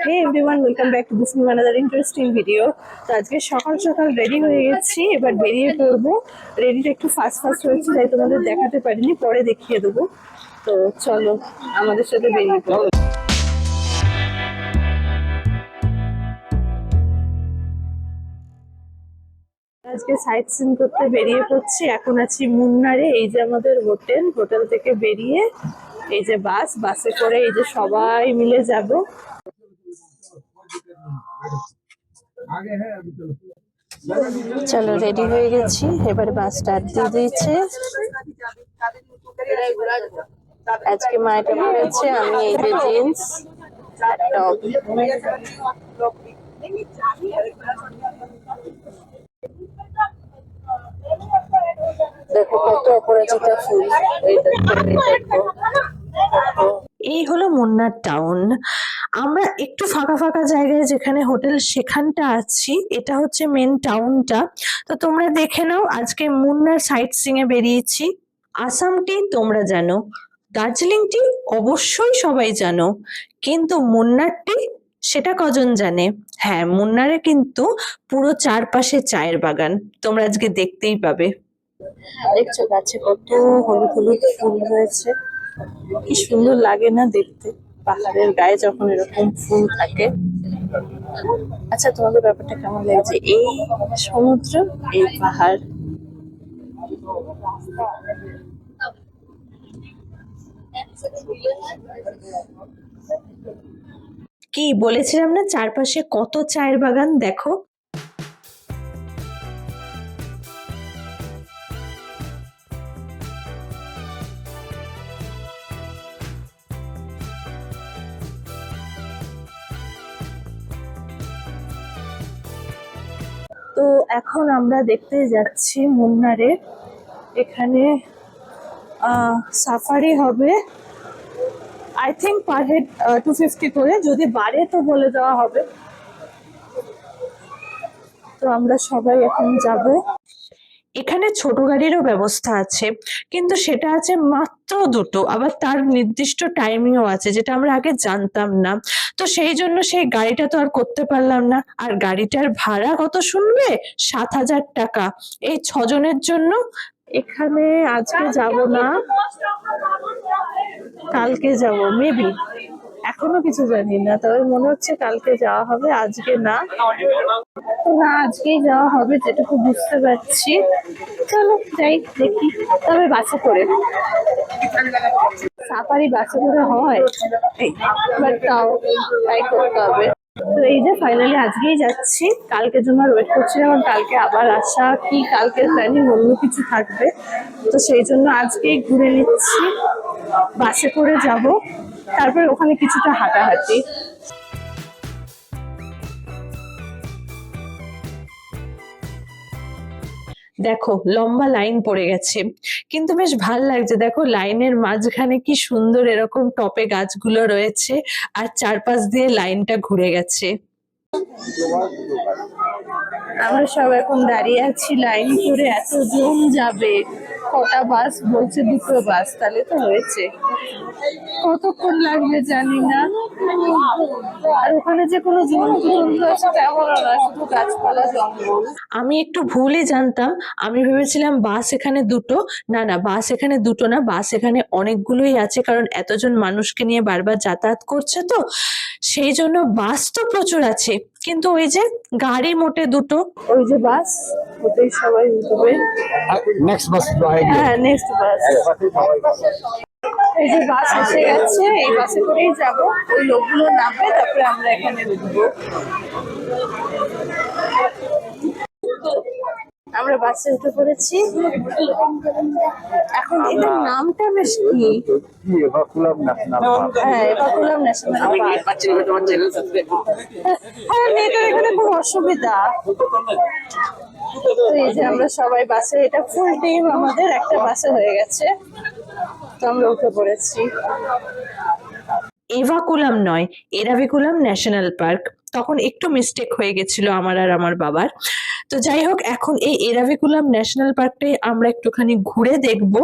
Hey everyone, welcome back to this new another interesting video. তো আজকে সকাল সকাল রেডি হয়ে গেছি, এবার বেরিয়ে পড়বো। রেডিটা একটু ফাস্ট ফাস্ট হয়েছে, তাই তোমাদের দেখাতে পারিনি, পরে দেখিয়ে দেবো। তো চলো আমাদের সাথে বেরিয়ে পড়ো। আজকে সাইট সিন করতে বেরিয়ে পড়ছি। এখন আছি মুন্নারে। এই যে আমাদের হোটেল, হোটেল থেকে বেরিয়ে এই যে বাসে করে এই যে সবাই মিলে যাব। চলো রেডি হয়ে গেছি, এবার বাস স্টার্ট দিয়ে দিয়েছে। আজকে মায়েটা পরেছে, আমি এই যে জিন্স আর টপ। দেখো কত অপরাজিতা ফুল। এই হলো মুন্নার টাউন। আমরা একটু ফাঁকা ফাঁকা জায়গায় যেখানে হোটেল সেখানটা আছি, এটা হচ্ছে মেন টাউনটা। তো তোমরা দেখে নাও, আজকে মুন্নার সাইট সিং এ বেরিয়েছি। আসামটি তোমরা জানো, দার্জিলিংটি অবশ্যই সবাই জানো, কিন্তু মুন্নারটি সেটা কজন জানে? হ্যাঁ, মুন্নারে কিন্তু পুরো চারপাশে চায়ের বাগান, তোমরা আজকে দেখতেই পাবে। দেখছো গাছে কত হলুদ হলুদ ফুল রয়েছে, কি সুন্দর লাগে না দেখতে পাহাড়ের গায়ে যখন এরকম ফুল থাকে। আচ্ছা, তোমাদের ব্যাপারটা কেমন লাগছে? এই সমুদ্র, এই পাহাড়। কি বলেছিলাম না, চারপাশে কত চায়ের বাগান, দেখো। তো এখন আমরা দেখতে যাচ্ছি মুন্নারে। এখানে সাফারি হবে, আই থিঙ্ক পার হেড 250 করে, যদি বাড়ে তো বলে দেওয়া হবে। তো আমরা সবাই এখন যাব। এখানে ছোট গাড়িরও ব্যবস্থা আছে, কিন্তু সেটা আছে মাত্র দুটো, আবার তার নির্দিষ্ট টাইমিংও আছে, যেটা আমরা আগে জানতাম না। তো সেই জন্য সেই গাড়িটা তো আর করতে পারলাম না। আর গাড়িটার ভাড়া কত শুনবে? 7,000 টাকা এই 6 জনের জন্য। এখানে আজকে যাব না, কালকে যাব মেবি, এখনো কিছু জানি না, তবে মনে হচ্ছে কালকে যাওয়া হবে, আজকে না। না, আজকেই যাওয়া হবে যেটুকু বুঝতে পারছি। চলো যাই দেখি, তবে বাসে করে। সাফারি বাসে করে হয়, বাট তাও ট্রাই করতে হবে। তো এই যে ফাইনালি আজকেই যাচ্ছি, কালকের জন্য ওয়েট করছিলাম, কালকে আবার আসা কি কালকে প্ল্যানিং অন্য কিছু থাকবে, তো সেই জন্য আজকেই ঘুরে নিচ্ছি। বাসে করে যাব, তারপরে ওখানে কিছুটা হাঁটাহাঁটি। দেখো লম্বা লাইন পড়ে গেছে, কিন্তু বেশ ভাল লাগছে। দেখো লাইনের মাঝখানে কি সুন্দর এরকম টপে গাছগুলো রয়েছে, আর চারপাশ দিয়ে লাইনটা ঘুরে গেছে। আমরা সব এখন দাঁড়িয়ে আছি লাইন করে, এতজন যাবে। কটা বাস বলছে? দুটো বাস, তাহলে তো হয়েছে। কতক্ষণ লাগবে জানি না। আর ওখানে যে কোনো জন্তু জন্তু আছে তেমন না, শুধু গাছপালা জঙ্গল। আমি একটু ভুলই জানতাম, আমি ভেবেছিলাম বাস এখানে দুটো। না না, বাস এখানে দুটো না, বাস এখানে অনেকগুলোই আছে, কারণ এতজন মানুষকে নিয়ে বারবার যাতায়াত করছে, তো সেই জন্য বাস তো প্রচুর আছে, কিন্তু ওই যে গাড়ি মোটে দুটো। ওই যে বাস, ওতেই সবাই উঠবে। नेक्स्ट बस जो आएगी হ্যাঁ, নেক্সট বাস। এই যে বাস এসে গেছে, এই বাসে করেই যাব। ওই লোকগুলো নামবে, তারপরে আমরা এখানে উঠবো। আমরা বাসে উঠে পড়েছি। এখন এটার নামটা বেশ কি? एवाकुलम नेशनल पार्क। হ্যাঁ, এভাকুলাম ন্যাশনাল পার্ক। হ্যাঁ, মেয়েটার এখানে খুব অসুবিধা। তো এই যে আমরা সবাই বাসে, এটা ফুল টিম আমাদের একটা বাসে হয়ে গেছে, তো আমরা উঠে পড়েছি। এভাকুলাম নয়, এরাভিকুলাম ন্যাশনাল পার্ক। তখন একটু মিস্টেক হয়ে গেছিল আমার আর আমার বাবার। তো যাই হোক, এখন এই এরাভিকুলাম ন্যাশনাল পার্কটাই আমরা একটুখানি ঘুরে দেখব।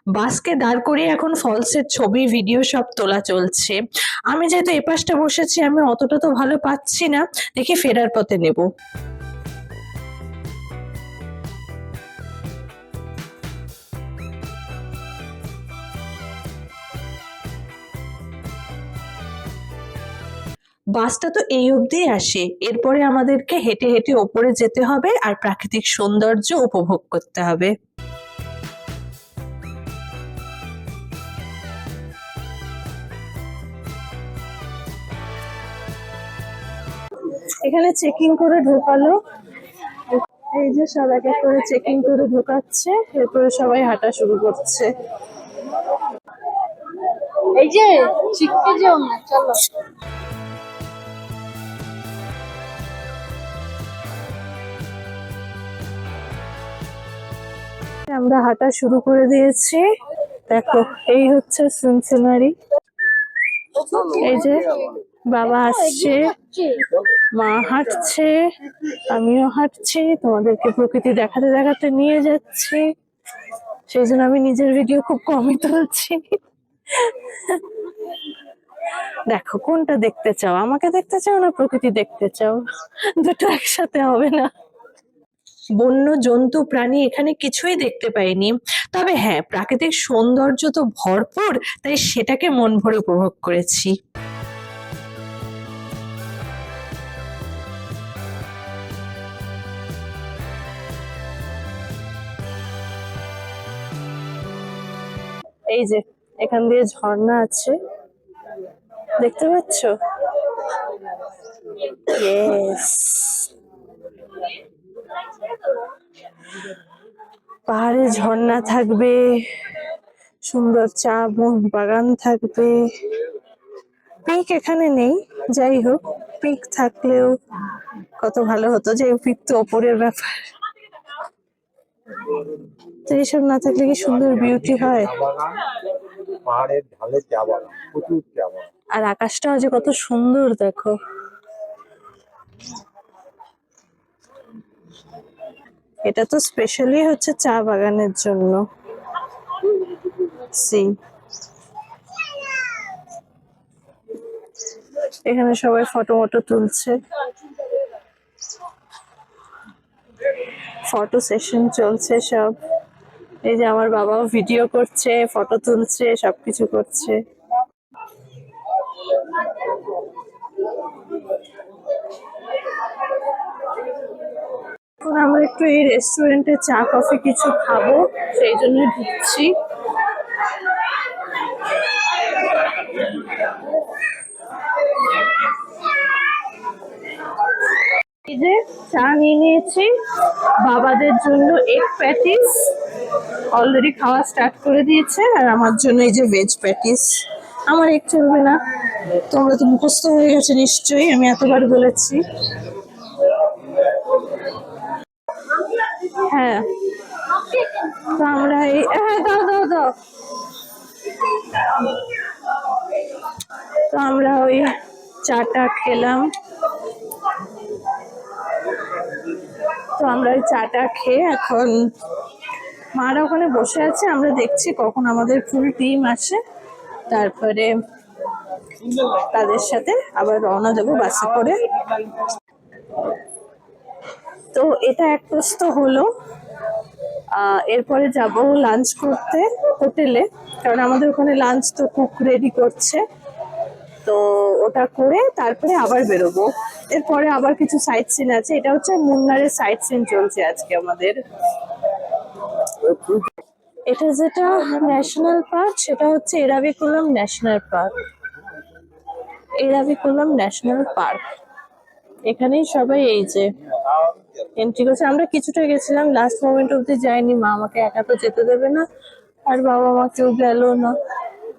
বাসকে দাঁড় করিয়ে এখন ফলসের ছবি ভিডিও সব তোলা চলছে। আমি যেহেতু এপাশটা বসেছি আমি অতটা তো ভালো পাচ্ছি না, দেখি ফেরার পথে নেব। বাসটা তো এই অবধি আসে, এরপরে আমাদেরকে হেঁটে হেঁটে ওপরে যেতে হবে আর প্রাকৃতিক সৌন্দর্য উপভোগ করতে হবে। এখানে চেকিং করে ঢোকালো, এই যে সব এক এক করে চেকিং করে ঢোকাচ্ছে, এরপরে সবাই হাঁটা শুরু করছে। এই যে শিখতে যাও না, চলো। আমরা হাঁটা শুরু করে দিয়েছি। দেখো এই হচ্ছে সিনসিনারি, এই যে বাবা আসছে, মা হাঁটছে, আমিও হাঁটছি, তোমাদেরকে প্রকৃতি দেখাতে দেখাতে নিয়ে যাচ্ছি। সেই জন্য আমি নিজের ভিডিও খুব কমই তুলছি। দেখো কোনটা দেখতে চাও, আমাকে দেখতে চাও না প্রকৃতি দেখতে চাও? দুটো একসাথে হবে না। বন্য জন্তু প্রাণী এখানে কিছুই দেখতে পাইনি, তবে হ্যাঁ প্রাকৃতিক সৌন্দর্য তো ভরপুর, তাই সেটাকে মন ভরে উপভোগ করেছি। এই যে এখান দিয়ে ঝর্ণা আছে, দেখতে পাচ্ছ? ইয়েস, পাহাড়ে ঝর্ণা থাকবে, সুন্দর চা বাগান থাকবে। পিক এখানে নেই, যাই হোক পিক থাকলেও কত ভালো হতো, যে পিক তো ওপরের ব্যাপার, তো এইসব না থাকলে কি সুন্দর বিউটি হয়। পাহাড়ের ঢালে চা বাগান, প্রচুর চা বাগান। আর আকাশটা আজ কত সুন্দর দেখো। এটা তো স্পেশালি হচ্ছে চা বাগানের জন্য। সি এখানে সবাই ফটো মটো তুলছে, ফটো সেশন চলছে সব। এই যে আমার বাবাও ভিডিও করছে, ফটো তুলছে, সবকিছু করছে। এখন আমরা একটু এই রেস্টুরেন্টে চা কফি কিছু খাবো, সেই জন্য ঢুকছি। এই যে চা নিয়ে নিয়েছি, বাবাদের জন্য এগ প্যাটিস অলরেডি খাওয়া স্টার্ট করে দিয়েছে, আর আমার জন্য এই যে ভেজ প্যাটিস। আমার এগ চলবে না, তোমরা তো মুখস্থ হয়ে গেছে নিশ্চয়ই, আমি এতবার বলেছি। হ্যাঁ তো আমরা এই, হ্যাঁ দাও দাও দাও। তো আমরা ওই চাটা খেলাম, তো আমরা ওই চাটা খেয়ে এখন মারা ওখানে বসে আছে, আমরা দেখছি কখন আমাদের ফুল টিম আসে, তারপরে তাদের সাথে আবার রওনা দেবো বাসে করে। তো এটা এক প্রস্ত হলো, এরপরে যাব লাঞ্চ করতে হোটেলে, কারণ আমাদের ওখানে লাঞ্চ তো কুক রেডি করছে, তো ওটা করে তারপরে আবার বেরোবো। এরপরে আবার কিছু সাইট সিন আছে, এটা হচ্ছে মুন্নারের সাইট সিন চলছে আজকে আমাদের। এটা যেটা ন্যাশনাল পার্ক সেটা হচ্ছে Eravikulam national park, Eravikulam national park. এখানেই সবাই এই যে এন্ট্রি করছে, আমরা কিছুটা গেছিলাম, লাস্ট মোমেন্ট অব্দি যাইনি, মা আমাকে একা তো যেতে দেবে না, আর বাবা মা কেউ গেল না,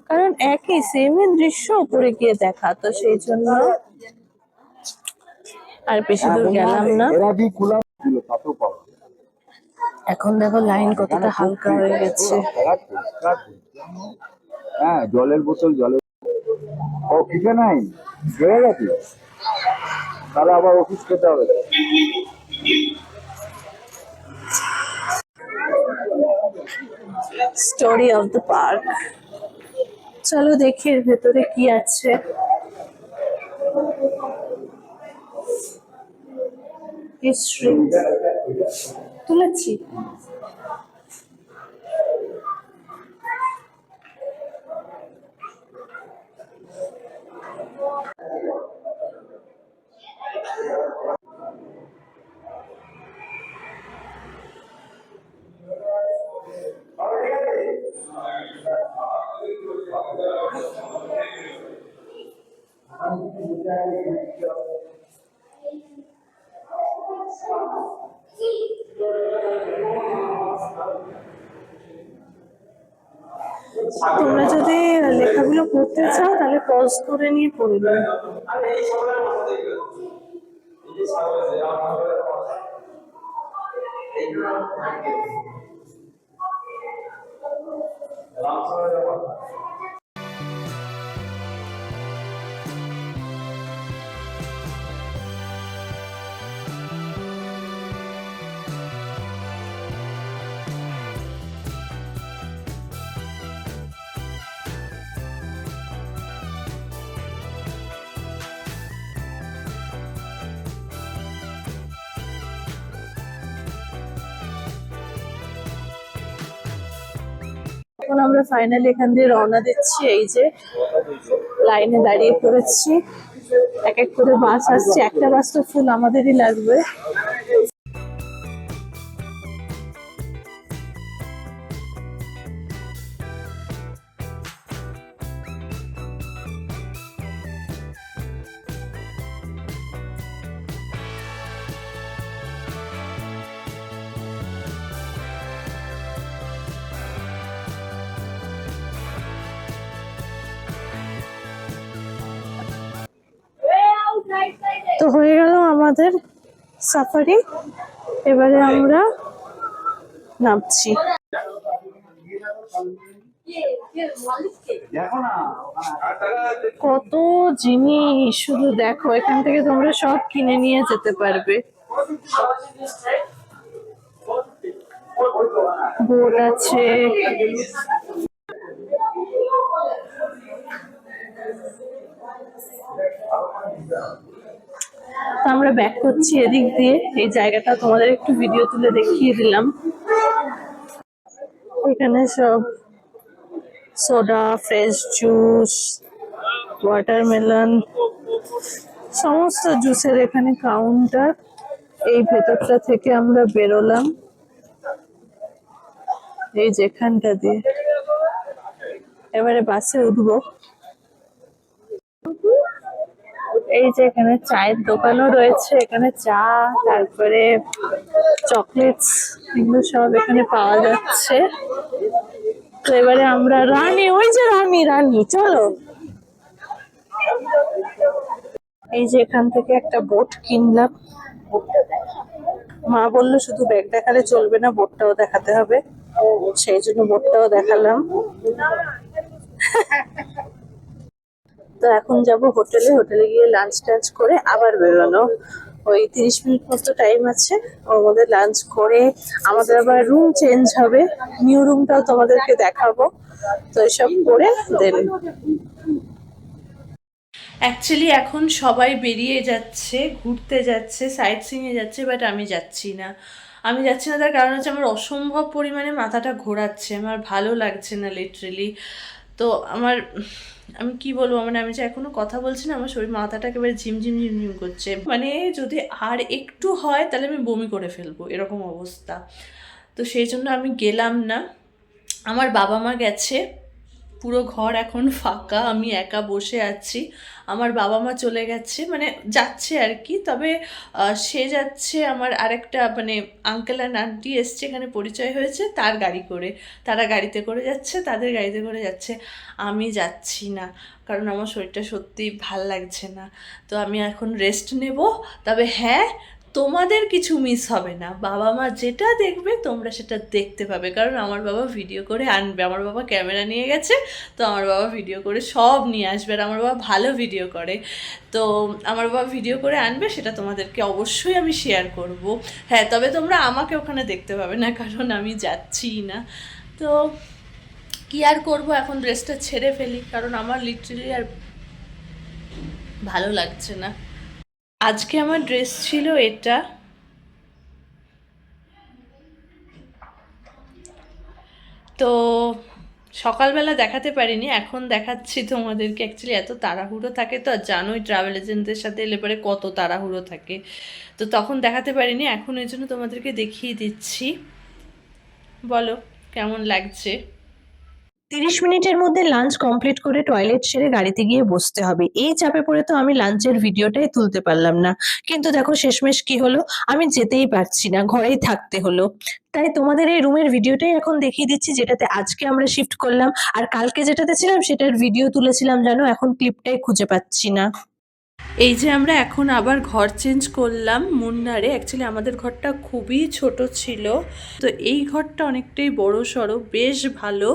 কারণ একই সেমই দৃশ্য উপরে গিয়ে দেখা, তো সেই জন্য আর বেশি দূর গেলাম না। এরাভিকুলাম ছিল, তাতেও পাওয়া। এখন দেখো লাইন কতটা হালকা হয়ে গেছে। হ্যাঁ জলের বোতল, জলের ও কিছু নাই, হয়ে গেছে, তাহলে আবার অফিস খেতে হবে। Story of the park. চলো দেখি এর ভেতরে কি আছে। হিস্ট্রি তুলেছি। তোমরা যদি লেখাগুলো পড়তে চাও তাহলে পজ করে নিয়ে পড়বে। এখন আমরা ফাইনালি এখান দিয়ে রওনা দিচ্ছি। এই যে লাইনে দাঁড়িয়ে পড়েছি, এক এক করে বাস আসছে। একটা বাস তো ফুল আমাদেরই লাগবে। তো হয়ে গেল আমাদের সাফারি। এবারে আমরা নামছি। কত জিনিস শুধু দেখো, এখান থেকে তোমরা সব কিনে নিয়ে যেতে পারবে। বোট আছে, আমরা ব্যাক করছি এদিক দিয়ে। এই জায়গাটা তোমাদের একটু ভিডিও তুলে দেখিয়ে দিলাম। এখানে সব সোডা, ফ্রেশ জুস, ওয়াটারমেলন, সমস্ত জুসের এখানে কাউন্টার। এই ভেতরটা থেকে আমরা বেরোলাম এই যেখানটা দিয়ে। এবারে বাসে উঠবো। এই যে এখানে চায়ের দোকানও রয়েছে, এখানে চা, তারপরে চকলেটস, এগুলো সব এখানে পাওয়া যাচ্ছে। তো এবারে আমরা রানী, ওই যে রানী, রানী চলো। এই যে এখান থেকে একটা বোট কিনলাম। মা বললো শুধু ব্যাগ দেখালে চলবে না, বোটটাও দেখাতে হবে, সেই জন্য বোটটাও দেখালাম। তো এখন যাব হোটেলে। হোটেলে গিয়ে লাঞ্চ টাঞ্চ করে আবার বেরোনো। ওই 30 মিনিট মতো টাইম আছে, ওর মধ্যে লাঞ্চ করে আমাদের আবার রুম চেঞ্জ হবে। নিউ রুমটাও তোমাদেরকে দেখাবো। তো এসব করে দেন। অ্যাকচুয়ালি এখন সবাই বেরিয়ে যাচ্ছে, ঘুরতে যাচ্ছে, সাইট সিইংয়ে যাচ্ছে, বাট আমি যাচ্ছি না। আমি যাচ্ছি না তার কারণ হচ্ছে আমার অসম্ভব পরিমাণে মাথাটা ঘোরাচ্ছে, আমার ভালো লাগছে না লিটারেলি। তো আমি কি বলবো, মানে আমি যে এখনো কথা বলছি না, আমার শরীর মাথাটা একেবারে ঝিমঝিম ঝিমঝিম করছে। মানে যদি আর একটু হয় তাহলে আমি বমি করে ফেলবো, এরকম অবস্থা। তো সেই জন্য আমি গেলাম না। আমার বাবা মা গেছে, পুরো ঘর এখন ফাঁকা, আমি একা বসে আছি। আমার বাবা মা চলে গেছে, মানে যাচ্ছে আর কি। তবে সে যাচ্ছে, আমার আরেকটা মানে আঙ্কেল অ্যান্ড আন্টি এসছে, এখানে পরিচয় হয়েছে, তার গাড়ি করে, তারা গাড়িতে করে যাচ্ছে, তাদের গাড়িতে করে যাচ্ছে। আমি যাচ্ছি না, কারণ আমার শরীরটা সত্যিই ভাল লাগছে না। তো আমি এখন রেস্ট নেব। তবে হ্যাঁ, তোমাদের কিছু মিস হবে না, বাবা মা যেটা দেখবে তোমরা সেটা দেখতে পাবে, কারণ আমার বাবা ভিডিও করে আনবে। আমার বাবা ক্যামেরা নিয়ে গেছে, তো আমার বাবা ভিডিও করে সব নিয়ে আসবে। আর আমার বাবা ভালো ভিডিও করে, তো আমার বাবা ভিডিও করে আনবে, সেটা তোমাদেরকে অবশ্যই আমি শেয়ার করব। হ্যাঁ, তবে তোমরা আমাকে ওখানে দেখতে পাবে না, কারণ আমি যাচ্ছি না। তো কি আর করবো, এখন ড্রেসটা ছেড়ে ফেলি, কারণ আমার লিটারালি আর ভালো লাগছে না। আজকে আমার ড্রেস ছিল এটা, তো সকালবেলা দেখাতে পারিনি, এখন দেখাচ্ছি তোমাদেরকে। অ্যাকচুয়ালি এত তাড়াহুড়ো থাকে তো, আর জানোই ট্রাভেল এজেন্টদের সাথে এলে পরে কত তাড়াহুড়ো থাকে, তো তখন দেখাতে পারিনি, এখন এই জন্য তোমাদেরকে দেখিয়ে দিচ্ছি। বলো কেমন লাগছে। 30 মিনিটের মধ্যে লাঞ্চ কমপ্লিট করে টয়লেট সেরে গাড়িতে গিয়ে বসতে হবে। এই চাপে পড়ে তো আমি লাঞ্চের ভিডিওটাই তুলতে পারলাম না, কিন্তু দেখো শেষমেশ কি হলো, আমি যেতেই পারছি না, ঘরেই থাকতে হলো। তাই তোমাদের এই রুমের ভিডিওটাই এখন দেখিয়ে দিচ্ছি, যেটাতে আজকে আমরা শিফট করলাম, আর কালকে যেটাতে ছিলাম সেটার ভিডিও তুলেছিলাম জানো, এখন ক্লিপটাই খুঁজে পাচ্ছি না। এই যে আমরা এখন আবার ঘর চেঞ্জ করলাম মুন্নারে। অ্যাকচুয়ালি আমাদের ঘরটা খুবই ছোট ছিল, তো এই ঘরটা অনেকটাই বড় সড়ো, বেশ ভালো,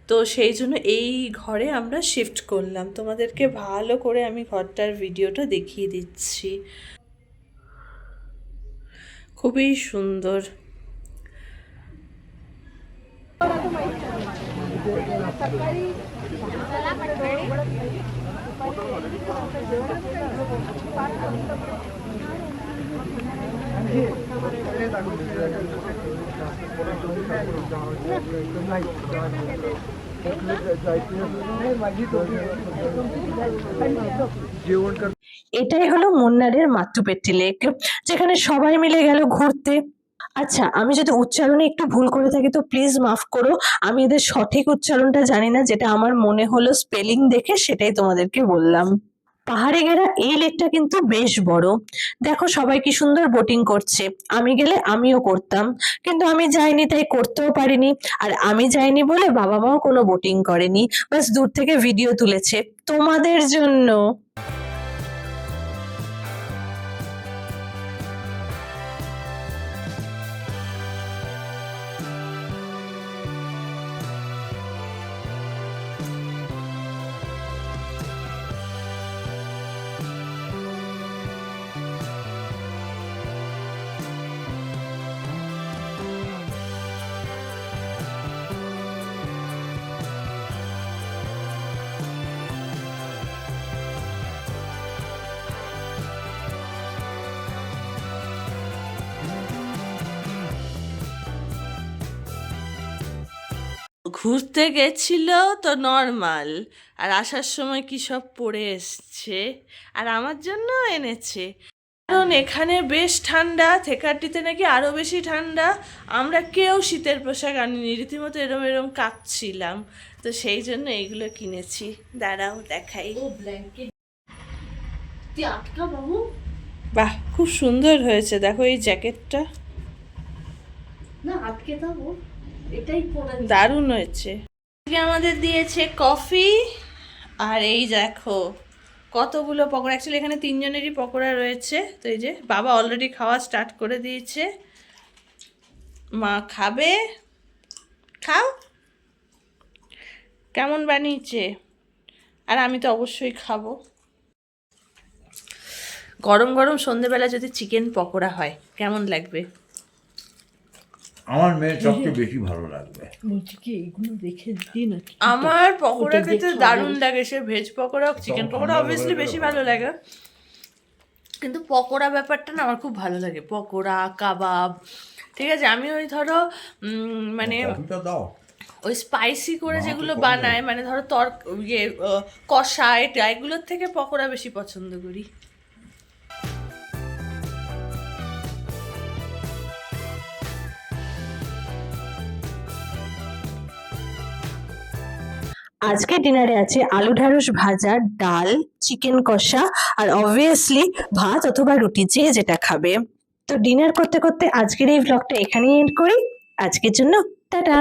তো সেই জন্য এই ঘরে আমরা শিফট করলাম। তোমাদেরকে ভালো করে আমি ঘরটার ভিডিওটা দেখিয়ে দিচ্ছি, খুবই সুন্দর। এটাই হলো মুন্নারের মাতুপেট্টি লেক, যেখানে সবাই মিলে গেল ঘুরতে। আচ্ছা, আমি যদি উচ্চারণে একটু ভুল করে থাকি তো প্লিজ মাফ করো, আমি এদের সঠিক উচ্চারণটা জানি না, যেটা আমার মনে হলো স্পেলিং দেখে সেটাই তোমাদেরকে বললাম। পাহাড়ে ঘেরা এই লেকটা কিন্তু বেশ বড়, দেখো সবাই কি সুন্দর বোটিং করছে। আমি গেলে আমিও করতাম, কিন্তু আমি যাইনি তাই করতেও পারিনি, আর আমি যাইনি বলে বাবা মাও কোনো বোটিং করেনি, বাস দূর থেকে ভিডিও তুলেছে তোমাদের জন্য। ঘুরতে গেছিল তো নর্মাল, আর আসার সময় কি সব পরে এসছে, আর আমার জন্য এনেছে, কারণ এখানে বেশ ঠান্ডা, থেকারটিতে নাকি আরো বেশি ঠান্ডা। আমরা কেউ শীতের পোশাক আনিনি, রীতিমতো এরম এরম কাঁপছিলাম, তো সেই জন্য এইগুলো কিনেছি। দাঁড়াও দেখাই। ও ব্ল্যাঙ্কেট তুই আটকা বাবু। বাহ, খুব সুন্দর হয়েছে, দেখো এই জ্যাকেটটা না আটকে থাকো, এটাই পরে দারুণ হয়েছে। আমাদের দিয়েছে কফি, আর এই দেখো কতগুলো পকোড়া। অ্যাকচুয়ালি এখানে 3 জনেরই পকোড়া রয়েছে, তো এই যে বাবা অলরেডি খাওয়া স্টার্ট করে দিয়েছে, মা খাবে, খাও, কেমন বানিয়েছে, আর আমি তো অবশ্যই খাবো। গরম গরম সন্ধেবেলা যদি চিকেন পকোড়া হয় কেমন লাগবে? আমার মেয়ের সবচেয়ে বেশি ভালো লাগবে। বলছি কি এইগুলো রেখে দিই না। আমার পকোড়া খেতে দারুণ লাগে, সে veg pakora chicken pakora obviously বেশি ভালো লাগে, কিন্তু পকোড়া ব্যাপারটা না আমার খুব ভালো লাগে, পকোড়া কাবাব। ঠিক আছে, আমি ওই ধরো মানে দাও ওই স্পাইসি করে যেগুলো বানায়, মানে ধরো কষা এগুলোর থেকে পকোড়া বেশি পছন্দ করি। আজকে ডিনারে আছে আলু ঢ্যাঁড়স ভাজা, ডাল, চিকেন কষা, আর অবভিয়াসলি ভাত অথবা রুটি, যে যেটা খাবে। তো ডিনার করতে করতে আজকের এই ব্লগটা এখানেই এন্ড করি। আজকের জন্য টাটা।